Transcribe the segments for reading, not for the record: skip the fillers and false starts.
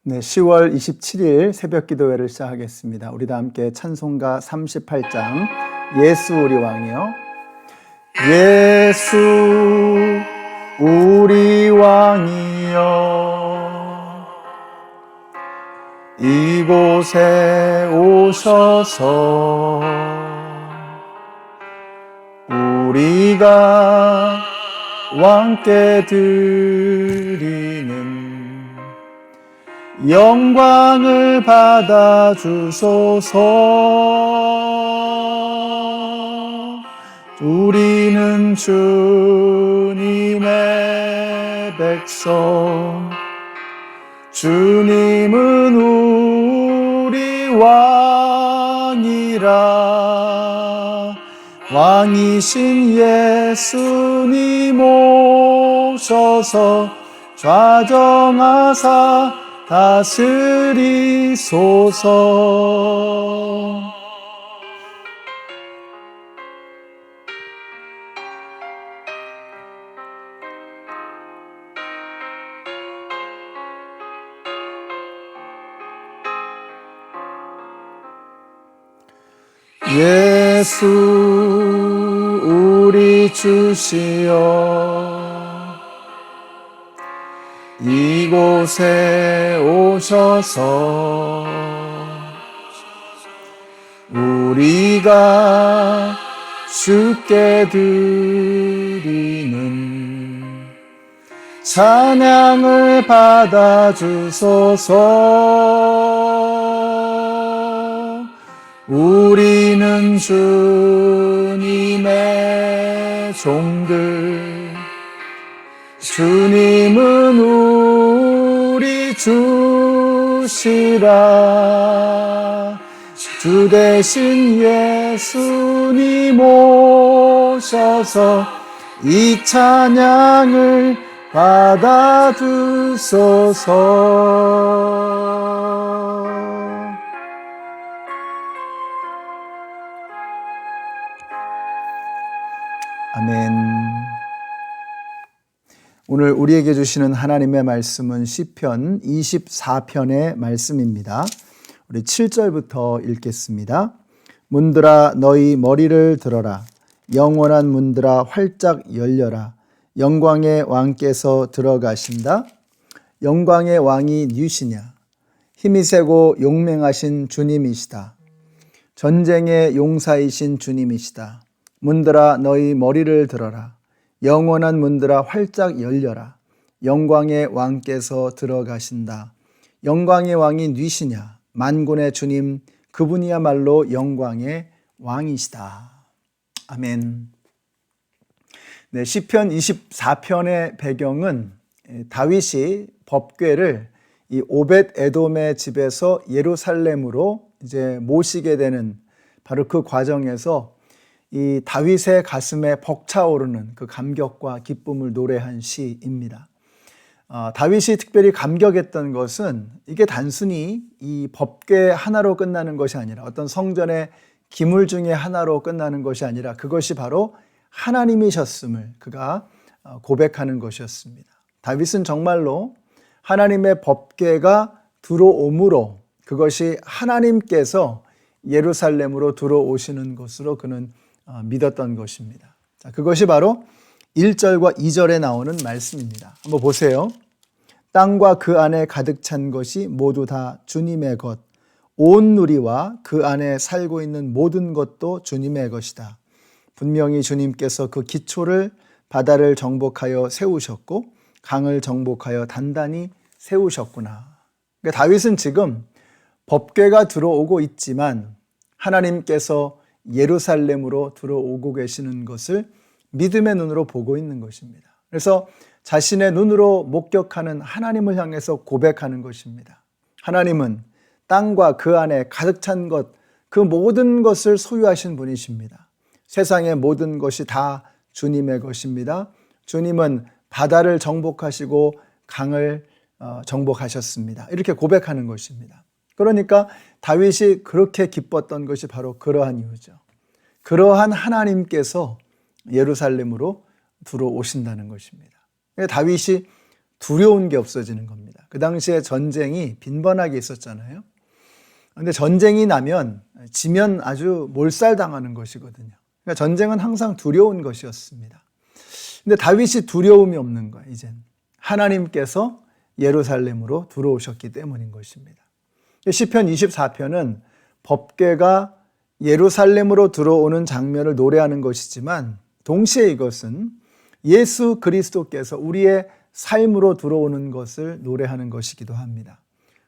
네, 10월 27일 새벽 기도회를 시작하겠습니다. 우리 다 함께 찬송가 38장 예수 우리 왕이요. 예수 우리 왕이요 이곳에 오셔서 우리가 왕께 드리는 영광을 받아 주소서. 우리는 주님의 백성, 주님은 우리 왕이라. 왕이신 예수님 오셔서 좌정하사 다스리소서. 예수 우리 주시여 이곳에 오셔서 우리가 주께 드리는 찬양을 받아 주소서. 우리는 주님의 종들, 주님은 우리 주시라. 주 대신 예수님 오셔서 이 찬양을 받아 주소서. 아멘. 오늘 우리에게 주시는 하나님의 말씀은 시편 24편의 말씀입니다. 우리 7절부터 읽겠습니다. 문들아 너희 머리를 들어라. 영원한 문들아 활짝 열려라. 영광의 왕께서 들어가신다. 영광의 왕이 누구시냐? 힘이 세고 용맹하신 주님이시다. 전쟁의 용사이신 주님이시다. 문들아 너희 머리를 들어라. 영원한 문들아 활짝 열려라. 영광의 왕께서 들어가신다. 영광의 왕이 누구시냐? 만군의 주님, 그분이야말로 영광의 왕이시다. 아멘. 네, 시편 24편의 배경은 다윗이 법궤를 이 오벳 에돔의 집에서 예루살렘으로 이제 모시게 되는 바로 그 과정에서 이 다윗의 가슴에 벅차오르는 그 감격과 기쁨을 노래한 시입니다. 다윗이 특별히 감격했던 것은 이게 단순히 이 법궤 하나로 끝나는 것이 아니라 어떤 성전의 기물 중에 하나로 끝나는 것이 아니라 그것이 바로 하나님이셨음을 그가 고백하는 것이었습니다. 다윗은 정말로 하나님의 법궤가 들어옴으로 그것이 하나님께서 예루살렘으로 들어오시는 것으로 그는 믿었던 것입니다. 자, 그것이 바로 1절과 2절에 나오는 말씀입니다. 한번 보세요. 땅과 그 안에 가득 찬 것이 모두 다 주님의 것, 온 누리와 그 안에 살고 있는 모든 것도 주님의 것이다. 분명히 주님께서 그 기초를 바다를 정복하여 세우셨고 강을 정복하여 단단히 세우셨구나. 그러니까 다윗은 지금 법궤가 들어오고 있지만 하나님께서 예루살렘으로 들어오고 계시는 것을 믿음의 눈으로 보고 있는 것입니다. 그래서 자신의 눈으로 목격하는 하나님을 향해서 고백하는 것입니다. 하나님은 땅과 그 안에 가득 찬 것, 그 모든 것을 소유하신 분이십니다. 세상의 모든 것이 다 주님의 것입니다. 주님은 바다를 정복하시고 강을 정복하셨습니다. 이렇게 고백하는 것입니다. 그러니까 다윗이 그렇게 기뻤던 것이 바로 그러한 이유죠. 그러한 하나님께서 예루살렘으로 들어오신다는 것입니다. 다윗이 두려운 게 없어지는 겁니다. 그 당시에 전쟁이 빈번하게 있었잖아요. 그런데 전쟁이 나면 지면 아주 몰살당하는 것이거든요. 그러니까 전쟁은 항상 두려운 것이었습니다. 근데 다윗이 두려움이 없는 거예요. 이젠 하나님께서 예루살렘으로 들어오셨기 때문인 것입니다. 시편 24편은 법궤가 예루살렘으로 들어오는 장면을 노래하는 것이지만 동시에 이것은 예수 그리스도께서 우리의 삶으로 들어오는 것을 노래하는 것이기도 합니다.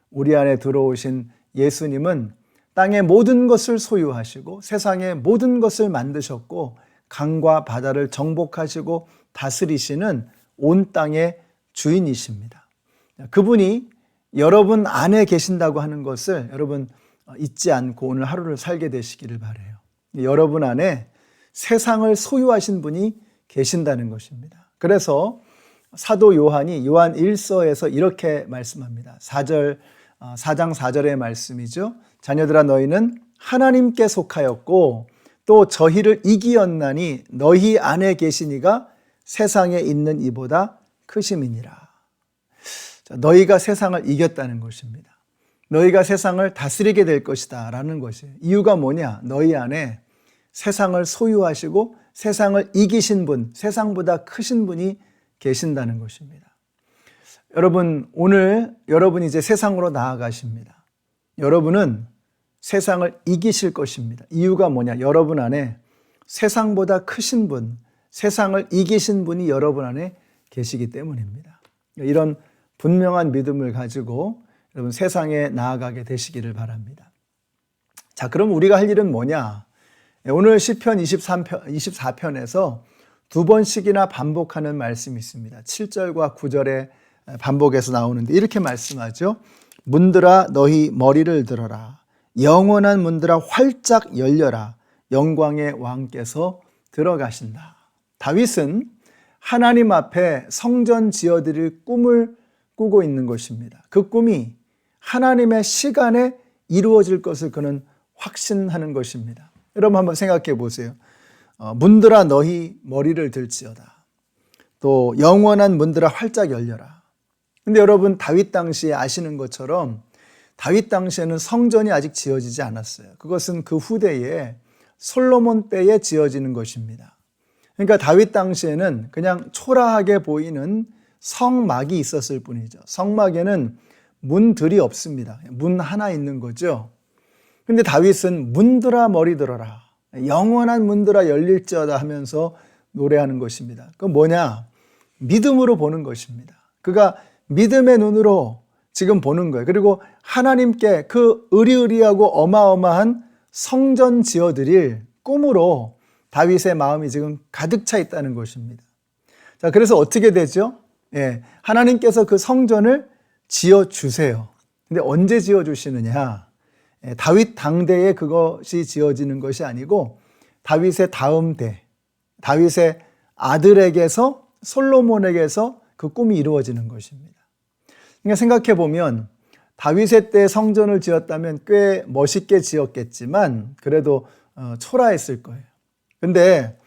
우리 안에 들어오신 예수님은 땅의 모든 것을 소유하시고 세상의 모든 것을 만드셨고 강과 바다를 정복하시고 다스리시는 온 땅의 주인이십니다. 그분이 여러분 안에 계신다고 하는 것을 여러분 잊지 않고 오늘 하루를 살게 되시기를 바라요. 여러분 안에 세상을 소유하신 분이 계신다는 것입니다. 그래서 사도 요한이 요한 1서에서 이렇게 말씀합니다. 4장 4절의 말씀이죠. 자녀들아 너희는 하나님께 속하였고 또 저희를 이기었나니 너희 안에 계신 이가 세상에 있는 이보다 크심이니라. 너희가 세상을 이겼다는 것입니다. 너희가 세상을 다스리게 될 것이다 라는 것이에요. 이유가 뭐냐? 너희 안에 세상을 소유하시고 세상을 이기신 분, 세상보다 크신 분이 계신다는 것입니다. 여러분, 오늘 여러분이 이제 세상으로 나아가십니다. 여러분은 세상을 이기실 것입니다. 이유가 뭐냐? 여러분 안에 세상보다 크신 분, 세상을 이기신 분이 여러분 안에 계시기 때문입니다. 이런 분명한 믿음을 가지고 여러분 세상에 나아가게 되시기를 바랍니다. 자, 그럼 우리가 할 일은 뭐냐? 오늘 시편 24편에서 두 번씩이나 반복하는 말씀이 있습니다. 7절과 9절에 반복해서 나오는데 이렇게 말씀하죠. 문들아 너희 머리를 들어라. 영원한 문들아 활짝 열려라. 영광의 왕께서 들어가신다. 다윗은 하나님 앞에 성전 지어드릴 꿈을 꾸고 있는 것입니다. 그 꿈이 하나님의 시간에 이루어질 것을 그는 확신하는 것입니다. 여러분 한번 생각해 보세요. 문들아 너희 머리를 들지어다. 또 영원한 문들아 활짝 열려라. 근데 여러분 다윗 당시에 아시는 것처럼 다윗 당시에는 성전이 아직 지어지지 않았어요. 그것은 그 후대에 솔로몬 때에 지어지는 것입니다. 그러니까 다윗 당시에는 그냥 초라하게 보이는 성막이 있었을 뿐이죠. 성막에는 문들이 없습니다. 문 하나 있는 거죠. 근데 다윗은 문들아 머리 들어라. 영원한 문들아 열릴지어다 하면서 노래하는 것입니다. 그건 뭐냐? 믿음으로 보는 것입니다. 그가 믿음의 눈으로 지금 보는 거예요. 그리고 하나님께 그 의리의리하고 어마어마한 성전 지어드릴 꿈으로 다윗의 마음이 지금 가득 차 있다는 것입니다. 자, 그래서 어떻게 되죠? 하나님께서 그 성전을 지어주세요. 근데 언제 지어주시느냐? 다윗 당대에 그것이 지어지는 것이 아니고 다윗의 다음 대, 다윗의 아들에게서 솔로몬에게서 그 꿈이 이루어지는 것입니다. 그러니까 생각해 보면 다윗의 때 성전을 지었다면 꽤 멋있게 지었겠지만 그래도 초라했을 거예요. 근데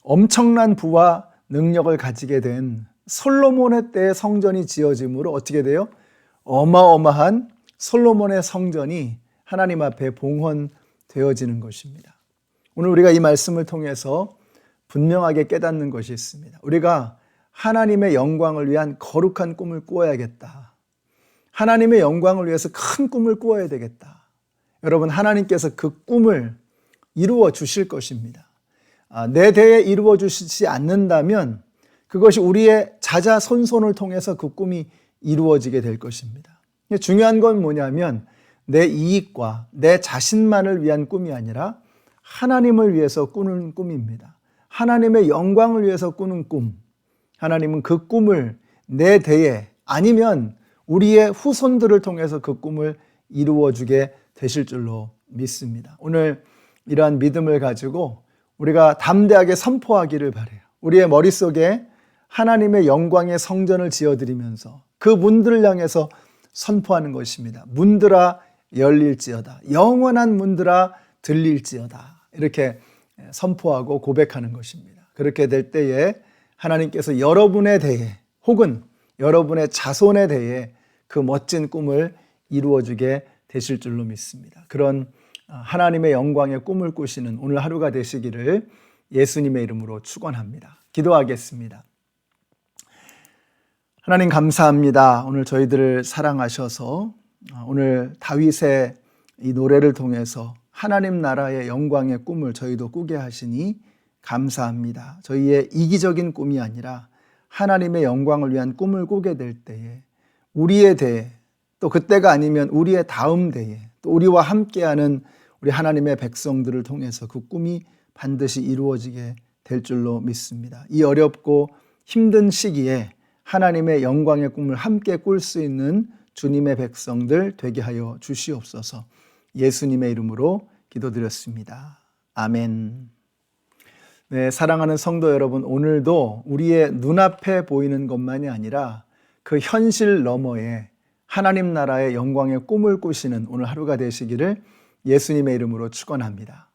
엄청난 부와 능력을 가지게 된 솔로몬의 때의 성전이 지어짐으로 어떻게 돼요? 어마어마한 솔로몬의 성전이 하나님 앞에 봉헌되어지는 것입니다. 오늘 우리가 이 말씀을 통해서 분명하게 깨닫는 것이 있습니다. 우리가 하나님의 영광을 위한 거룩한 꿈을 꾸어야겠다. 하나님의 영광을 위해서 큰 꿈을 꾸어야 되겠다. 여러분, 하나님께서 그 꿈을 이루어 주실 것입니다. 내 대에 이루어 주시지 않는다면 그것이 우리의 자자손손을 통해서 그 꿈이 이루어지게 될 것입니다. 중요한 건 뭐냐면 내 이익과 내 자신만을 위한 꿈이 아니라 하나님을 위해서 꾸는 꿈입니다. 하나님의 영광을 위해서 꾸는 꿈. 하나님은 그 꿈을 내 대에 아니면 우리의 후손들을 통해서 그 꿈을 이루어주게 되실 줄로 믿습니다. 오늘 이러한 믿음을 가지고 우리가 담대하게 선포하기를 바라요. 우리의 머릿속에 하나님의 영광의 성전을 지어드리면서 그 문들을 향해서 선포하는 것입니다. 문들아 열릴지어다. 영원한 문들아 들릴지어다. 이렇게 선포하고 고백하는 것입니다. 그렇게 될 때에 하나님께서 여러분에 대해 혹은 여러분의 자손에 대해 그 멋진 꿈을 이루어주게 되실 줄로 믿습니다. 그런 하나님의 영광의 꿈을 꾸시는 오늘 하루가 되시기를 예수님의 이름으로 축원합니다. 기도하겠습니다. 하나님 감사합니다. 오늘 저희들을 사랑하셔서 오늘 다윗의 이 노래를 통해서 하나님 나라의 영광의 꿈을 저희도 꾸게 하시니 감사합니다. 저희의 이기적인 꿈이 아니라 하나님의 영광을 위한 꿈을 꾸게 될 때에 우리에 대해 또 그때가 아니면 우리의 다음 대에 또 우리와 함께하는 우리 하나님의 백성들을 통해서 그 꿈이 반드시 이루어지게 될 줄로 믿습니다. 이 어렵고 힘든 시기에 하나님의 영광의 꿈을 함께 꿀 수 있는 주님의 백성들 되게 하여 주시옵소서. 예수님의 이름으로 기도드렸습니다. 아멘. 네, 사랑하는 성도 여러분, 오늘도 우리의 눈앞에 보이는 것만이 아니라 그 현실 너머에 하나님 나라의 영광의 꿈을 꾸시는 오늘 하루가 되시기를 예수님의 이름으로 축원합니다.